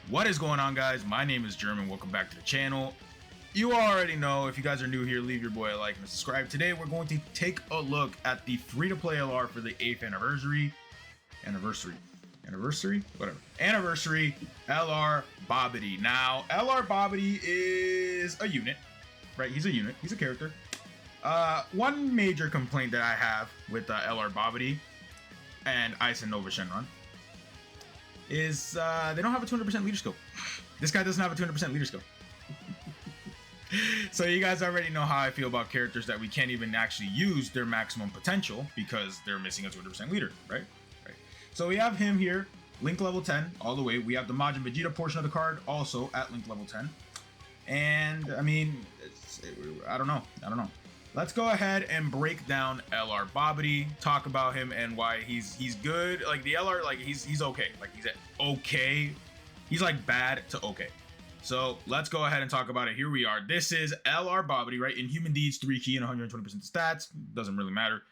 What is going on, guys? My name is Jerm and welcome back to the channel. You already know, if you guys are new here, leave your boy a like and subscribe. Today we're going to take a look at the free-to-play LR for the 8th anniversary LR BABIDI. Now, LR BABIDI is a unit, right? He's a unit, he's a character. One major complaint that I have with LR BABIDI and Ice and Nova Shenron is they don't have a 200% leader skill. This guy doesn't have a 200% leader skill. So you guys already know how I feel about characters that we can't even actually use their maximum potential because they're missing a 200% leader, right? So we have him here, link level 10 all the way. We have the Majin Vegeta portion of the card also at link level 10. And I mean, I don't know. Let's go ahead and break down LR BABIDI, talk about him and why he's good. Like the LR, like he's okay. Like he's okay. He's like bad to okay. So let's go ahead and talk about it. Here we are. This is LR BABIDI, right? In Human Deeds, 3 key and 120% stats. Doesn't really matter.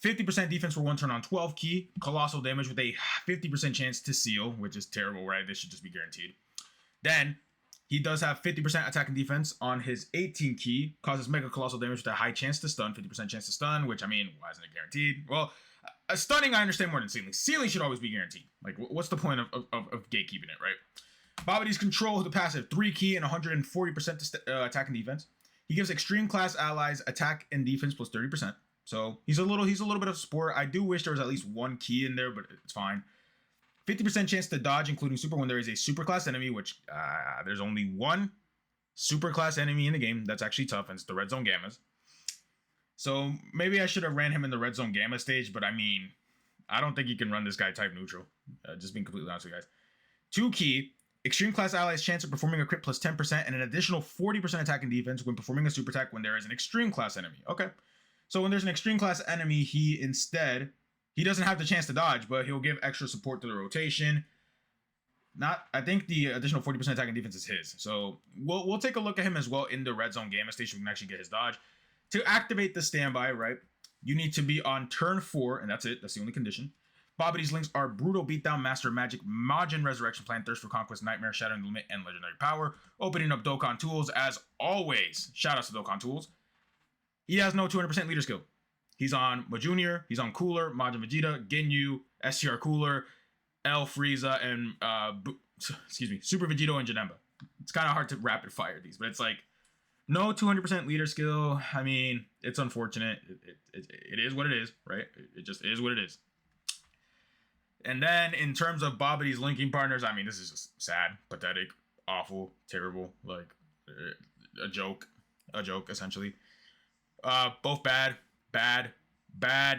50% defense for 1 turn on 12 key. Colossal damage with a 50% chance to seal, which is terrible, right? This should just be guaranteed. Then he does have 50% attack and defense on his 18 key. Causes mega colossal damage with a high chance to stun. 50% chance to stun, which I mean, why isn't it guaranteed? Well, stunning I understand more than sealing. Sealing should always be guaranteed. Like, what's the point of gatekeeping it, right? BABIDI's control with the passive 3 key and 140% attack and defense. He gives extreme class allies attack and defense plus 30%. So he's a little bit of sport. I do wish there was at least 1 key in there, but it's fine. 50% chance to dodge, including super when there is a super class enemy, which there's only 1 super class enemy in the game. That's actually tough, and it's the Red Zone Gammas. So maybe I should have ran him in the Red Zone Gamma stage, but I mean, I don't think you can run this guy type neutral. Just being completely honest with you guys. 2 key. Extreme class allies chance of performing a crit plus 10% and an additional 40% attack and defense when performing a super attack when there is an extreme class enemy. Okay. So when there's an extreme class enemy, he doesn't have the chance to dodge, but he'll give extra support to the rotation. I think the additional 40% attack and defense is his. So we'll take a look at him as well in the Red Zone Gamma station. We can actually get his dodge. To activate the standby, right, you need to be on turn 4, and that's it. That's the only condition. BABIDI's links are Brutal Beatdown, Master of Magic, Majin Resurrection Plan, Thirst for Conquest, Nightmare, Shattering the Limit, and Legendary Power. Opening up Dokkan Tools as always. Shoutouts to Dokkan Tools. He has no 200% leader skill. He's on Majunior, he's on Cooler, Majin Vegeta, Ginyu, STR Cooler, L Frieza, and Super Vegito and Janemba. It's kind of hard to rapid fire these, but it's like no 200% leader skill. I mean, it's unfortunate. It is what it is, right? It just is what it is. And then in terms of BABIDI's linking partners, I mean, this is just sad, pathetic, awful, terrible, like a joke essentially. Both bad.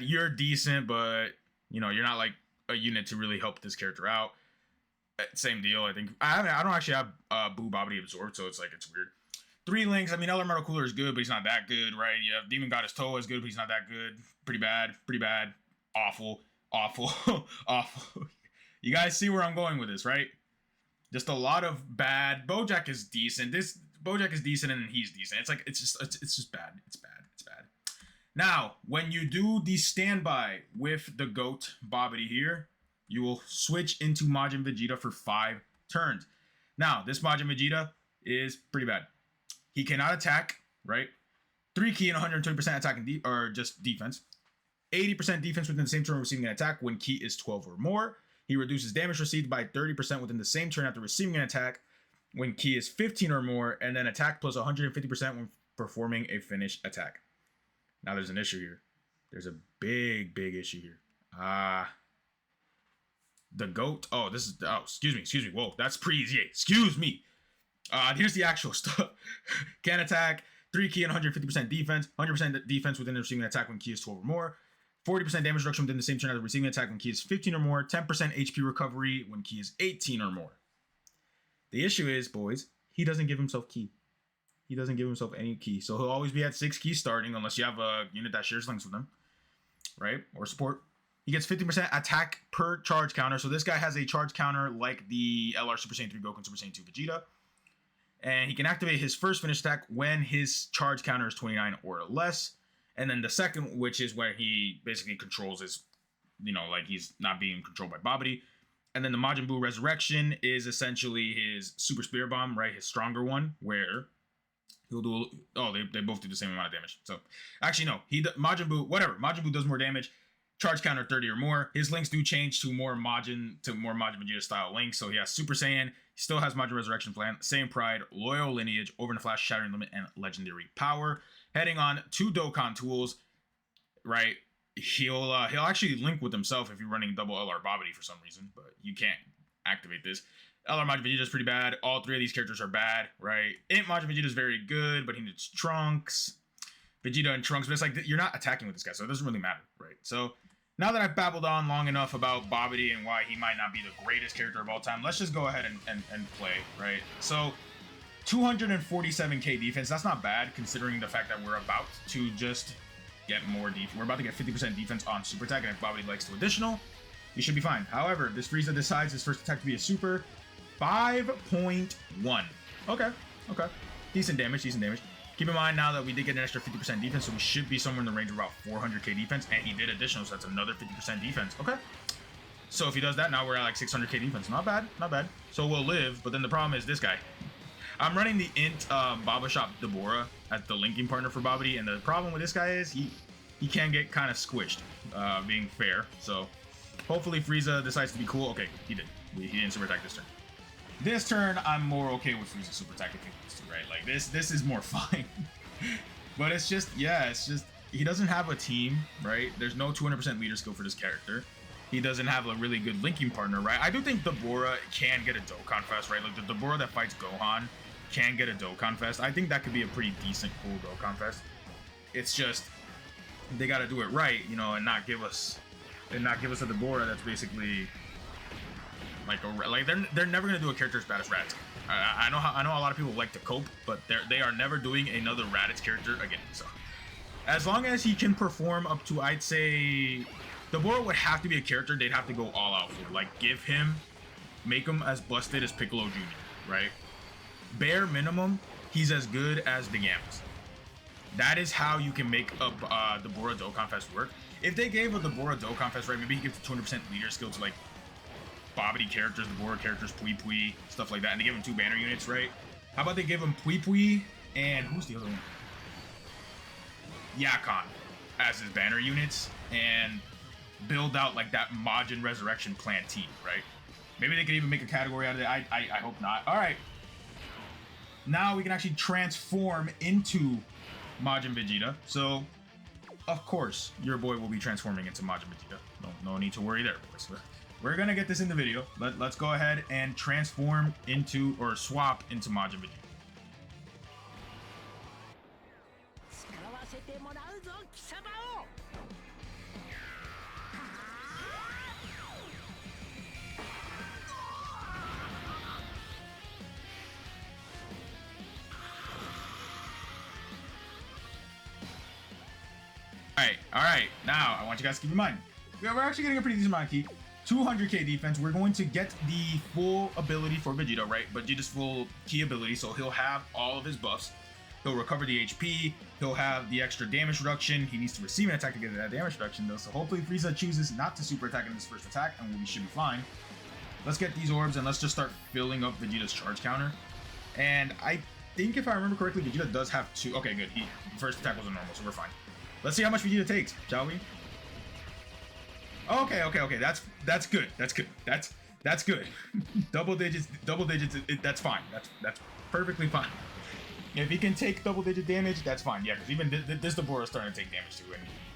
You're decent, but you know, you're not like a unit to really help this character out. Same deal, I think. I don't actually have Boo BABIDI absorbed, so it's like, it's weird. 3 links. I mean, Elder Metal Cooler is good, but he's not that good, right? You have Demon Goddess Toa is good, but he's not that good. Pretty bad. Awful. You guys see where I'm going with this, right? Just a lot of bad. Bojack is decent. Bojack is decent, and he's decent. It's like it's just bad. It's bad. Now, when you do the standby with the GOAT BABIDI here, you will switch into Majin Vegeta for 5 turns. Now, this Majin Vegeta is pretty bad. He cannot attack, right? 3 key and 120% attack and or just defense. 80% defense within the same turn receiving an attack when key is 12 or more. He reduces damage received by 30% within the same turn after receiving an attack when key is 15 or more, and then attack plus 150% when performing a finish attack. Now there's an issue here. There's a big issue here. The GOAT. Oh, this is, excuse me. Whoa, that's pre-EZA. Excuse me. Here's the actual stuff. Can attack, 3 key and 150% defense, 100% defense within the receiving an attack when key is 12 or more. 40% damage reduction within the same turn as the receiving attack when key is 15 or more. 10% HP recovery when key is 18 or more. The issue is, boys, he doesn't give himself key. He doesn't give himself any key. So he'll always be at 6 keys starting unless you have a unit that shares links with him, right? Or support. He gets 50% attack per charge counter. So this guy has a charge counter like the LR Super Saiyan 3 Goku and Super Saiyan 2 Vegeta. And he can activate his first finish attack when his charge counter is 29 or less. And then the second, which is where he basically controls his, you know, like he's not being controlled by BABIDI, And then the Majin Buu Resurrection is essentially his Super Spirit Bomb, right? His stronger one, where he'll do. They both do the same amount of damage. So actually, no, Majin Buu, whatever. Majin Buu does more damage. Charge counter 30 or more. His links do change to more Majin Vegeta style links. So he has Super Saiyan. He still has Majin Resurrection Plan, Saiyan Pride, Loyal Lineage, Over in a Flash, Shattering Limit, and Legendary Power. Heading on to Dokkan tools, right? He'll actually link with himself if you're running double LR BABIDI for some reason, but you can't activate this. LR Majin Vegeta is pretty bad. All three of these characters are bad, right? Int Majin Vegeta is very good, but he needs Trunks. Vegeta and Trunks, but it's like you're not attacking with this guy, so it doesn't really matter, right? So now that I've babbled on long enough about BABIDI and why he might not be the greatest character of all time, let's just go ahead and play, right? So 247k defense, that's not bad considering the fact that we're about to just get more defense. We're about to get 50% defense on super attack, and if BABIDI likes to additional, we should be fine. However, this Frieza decides his first attack to be a super 5.1. Okay. Decent damage. Keep in mind now that we did get an extra 50% defense, so we should be somewhere in the range of about 400k defense, and he did additional, so that's another 50% defense. Okay. So if he does that, now we're at like 600k defense. Not bad. So we'll live, but then the problem is this guy. I'm running the Int Baba Shop Deborah as the linking partner for BABIDI, and the problem with this guy is he can get kind of squished, being fair. So hopefully Frieza decides to be cool. Okay, he did. He didn't super attack this turn. This turn, I'm more okay with Frieza super attack if he wants to, right? Like this is more fine. But it's just, he doesn't have a team, right? There's no 200% leader skill for this character. He doesn't have a really good linking partner, right? I do think Deborah can get a Dokkan Fest, right? Like the Deborah that fights Gohan can get a Dokkan Fest. I think that could be a pretty decent, cool Dokkan Fest. It's just they got to do it right, you know, and not give us a Deborah that's basically like they're never gonna do a character as bad as Raditz. I know a lot of people like to cope, but they are never doing another Raditz character again. So as long as he can perform up to, I'd say, Deborah would have to be a character they'd have to go all out for. Like make him as busted as Piccolo Jr., right? Bare minimum, he's as good as the Yams. That is how you can make a Deborah Dokkan Fest work. If they gave a Deborah Dokkan Fest, right, maybe he gives the 200% leader skill to like BABIDI characters, Deborah characters, Pui Pui, stuff like that, and they give him 2 banner units, right? How about they give him Pui Pui and who's the other one? Yakon as his banner units, and build out like that Majin Resurrection Plan team, right? Maybe they could even make a category out of it. I hope not. All right. Now we can actually transform into Majin Vegeta. So, of course, your boy will be transforming into Majin Vegeta. No need to worry there, boys. We're gonna get this in the video. Let's go ahead and transform into, or swap into Majin Vegeta. All right. Now I want you guys to keep in mind, we're actually getting a pretty decent amount of key. 200k defense. We're going to get the full ability for Vegeta, right? Vegeta's full key ability, so he'll have all of his buffs. He'll recover the HP. He'll have the extra damage reduction. He needs to receive an attack to get that damage reduction, though. So hopefully Frieza chooses not to super attack in his first attack, and we should be fine. Let's get these orbs, and let's just start filling up Vegeta's charge counter. And I think if I remember correctly, Vegeta does have 2. Okay, good. First attack was a normal, so we're fine. Let's see how much Vegeta takes, shall we? Okay. That's good. That's good. double digits. That's fine. That's perfectly fine. If he can take double-digit damage, that's fine. Yeah, because even this Deborah is starting to take damage too,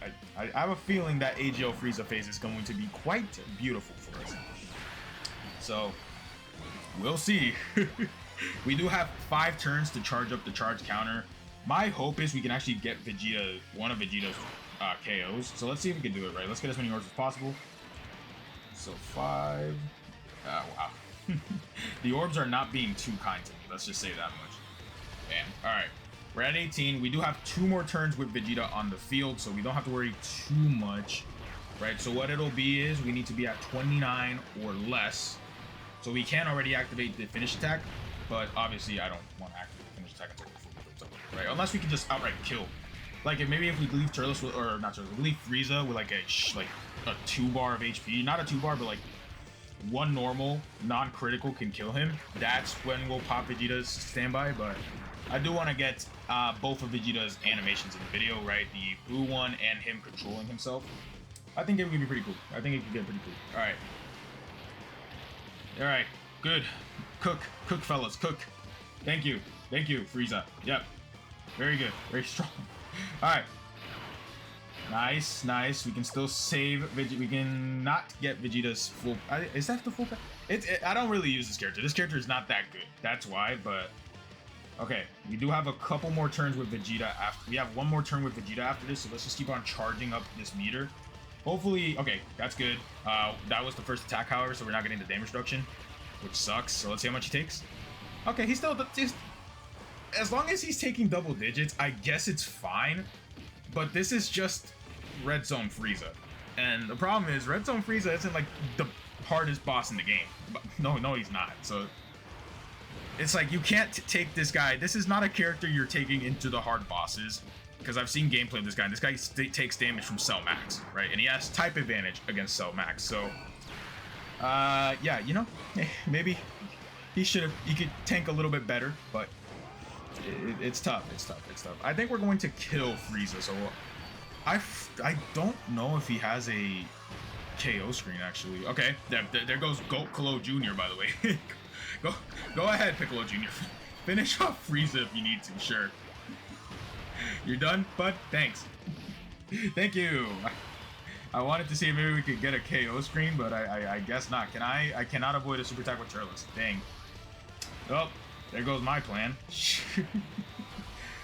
and I have a feeling that AGL Frieza phase is going to be quite beautiful for us. So we'll see. We do have 5 turns to charge up the charge counter. My hope is we can actually get Vegeta, one of Vegeta's KOs. So let's see if we can do it, right? Let's get as many orbs as possible. So 5. Wow. The orbs are not being too kind to me. Let's just say that much. Bam. All right. We're at 18. We do have 2 more turns with Vegeta on the field, so we don't have to worry too much, right? So what it'll be is we need to be at 29 or less. So we can already activate the finish attack, but obviously I don't want to activate the finish attack until right? Unless we can just outright kill. Like if we leave Turles or not Turles, we leave Frieza with like a 2 bar of HP, not a 2 bar, but like one normal, non-critical can kill him, that's when we'll pop Vegeta's standby. But I do want to get both of Vegeta's animations in the video, right? The blue one and him controlling himself. I think it would be pretty cool. I think it could get pretty cool. All right. All right. Good. Cook, fellas, cook. Thank you, Frieza. Yep. Very good. Very strong. All right. Nice, nice. We can still save Vegeta. We can not get Vegeta's full. Is that the full? I don't really use this character. This character is not that good. That's why. But okay, we do have a couple more turns with Vegeta after. We have one more turn with Vegeta after this. So let's just keep on charging up this meter. Hopefully, okay, that's good. That was the first attack, however, so we're not getting the damage reduction, which sucks. So let's see how much he takes. Okay, he's still as long as he's taking double digits, I guess it's fine. But this is just Red Zone Frieza, and the problem is Red Zone Frieza isn't like the hardest boss in the game. No, he's not. So it's like you can't take this guy. This is not a character you're taking into the hard bosses, because I've seen gameplay of this guy. This guy takes damage from Cell Max, right? And he has type advantage against Cell Max. So yeah, you know, maybe he could tank a little bit better, but it's tough. It's tough. I think we're going to kill Frieza. So I don't know if he has a KO screen, actually. Okay, there goes Goat Piccolo Jr., by the way. go ahead, Piccolo Jr. Finish off Frieza if you need to, sure. You're done, bud? Thanks. Thank you. I wanted to see if maybe we could get a KO screen, but I guess not. I cannot avoid a super attack with Turles. Dang. Oh, there goes my plan.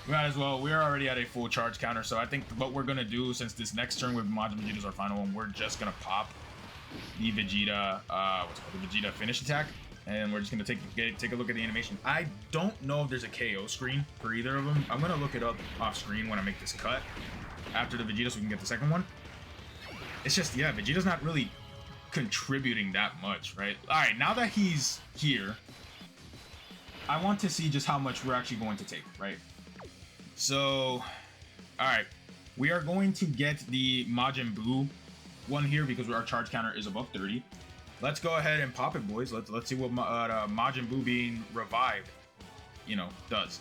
Might as well. We're already at a full charge counter, so I think what we're gonna do, since this next turn with Majin Vegeta is our final one, we're just gonna pop the Vegeta, the Vegeta finish attack, and we're just gonna take a look at the animation. I don't know if there's a KO screen for either of them. I'm gonna look it up off screen when I make this cut after the Vegeta, so we can get the second one. It's just, yeah, Vegeta's not really contributing that much, right? All right, now that he's here, I want to see just how much we're actually going to take, right? So, all right, we are going to get the Majin Buu one here because our charge counter is above 30. Let's go ahead and pop it, boys. Let's see what Majin Buu being revived, you know, does.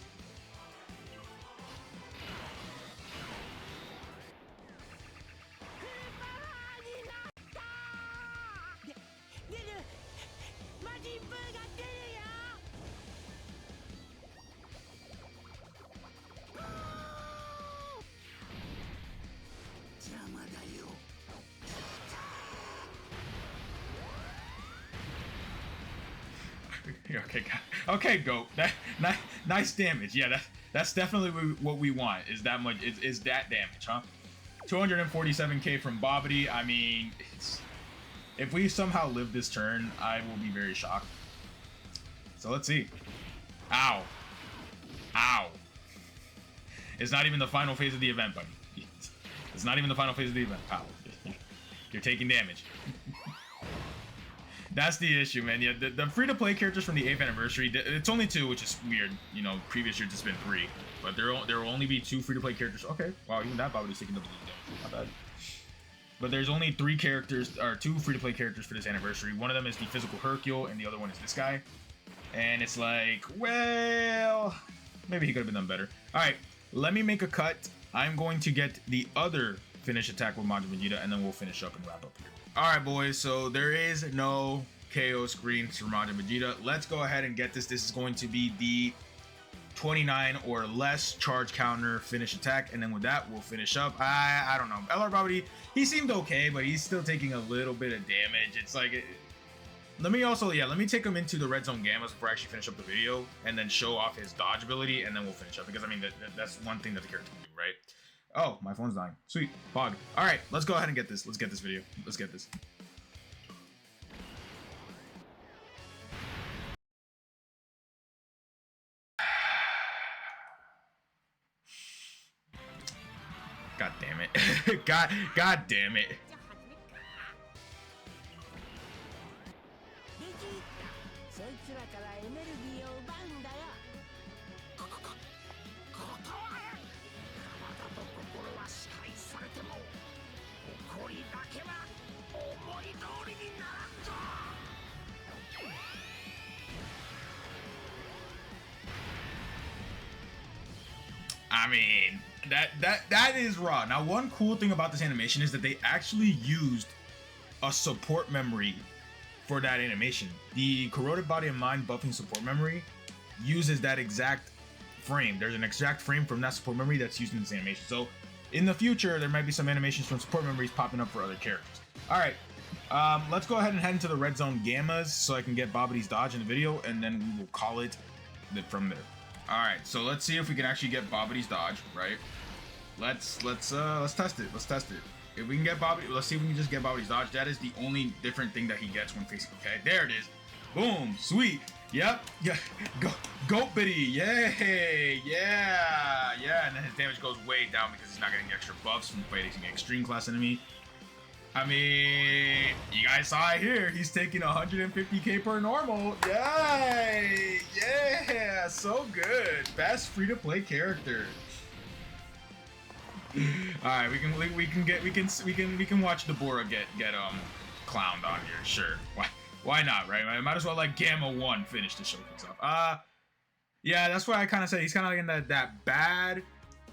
Okay, go. Nice damage. Yeah, that's definitely what we want. Is that much? Is that damage, huh? 247k from BABIDI. I mean, if we somehow live this turn, I will be very shocked. So let's see. Ow. It's not even the final phase of the event, buddy. It's not even the final phase of the event, pal. You're taking damage. That's the issue, man. Yeah, the free-to-play characters from the 8th anniversary, it's only 2, which is weird. You know, previous years it's been 3. But there will only be 2 free-to-play characters. Okay, wow, even that Babidi's taking double damage. Not bad. But there's only 3 characters, or 2 free-to-play characters for this anniversary. One of them is the physical Hercule, and the other one is this guy. And it's like, well, maybe he could have been done better. All right, let me make a cut. I'm going to get the other finish attack with Majin Vegeta, and then we'll finish up and wrap up here. Alright, boys, so there is no KO screen for Majin Vegeta. Let's go ahead and get this. This is going to be the 29 or less charge counter finish attack, and then with that, we'll finish up. I don't know. LR Babidi, he seemed okay, but he's still taking a little bit of damage. It's like, let me take him into the Red Zone Gammas before I actually finish up the video, and then show off his dodge ability, and then we'll finish up, because I mean, that's one thing that the character can do, right? Oh, my phone's dying. Sweet. Bog. All right, let's go ahead and get this. Let's get this video. Let's get this. God damn it. God damn it. I mean, that is raw. Now, one cool thing about this animation is that they actually used a support memory for that animation. The corroded body and mind buffing support memory uses that exact frame. There's an exact frame from that support memory that's used in this animation. So in the future, there might be some animations from support memories popping up for other characters. All right, let's go ahead and head into the red zone gammas so I can get Babidi's dodge in the video, and then we will call it from there. All right, so let's see if we can actually get Babidi's dodge, right? Let's test it. Let's test it. If we can get Babidi, let's see if we can just get Babidi's dodge. That is the only different thing that he gets when facing. Okay, there it is. Boom, sweet. Yep. Yeah. Goat biddy. Yay. Yeah. And then his damage goes way down because he's not getting extra buffs from fighting an extreme class enemy. I mean, you guys saw it here. He's taking 150k per normal. Yay! Yeah, so good. Best free-to-play character. All right, we can watch Deborah get clowned on here. Sure. Why not, right? I might as well let Gamma 1 finish the show himself. Yeah, that's why I kind of say he's kind of like in that bad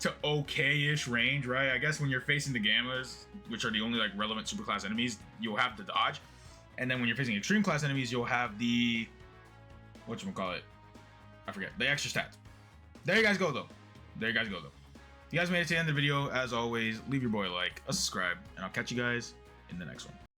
to okay-ish range, right? I guess when you're facing the Gammas, which are the only like relevant superclass enemies, you'll have the dodge, and then when you're facing extreme class enemies, you'll have the whatchamacallit, I forget, the extra stats. There you guys go though. If you guys made it to the end of the video, as always, leave your boy a like, a subscribe, and I'll catch you guys in the next one.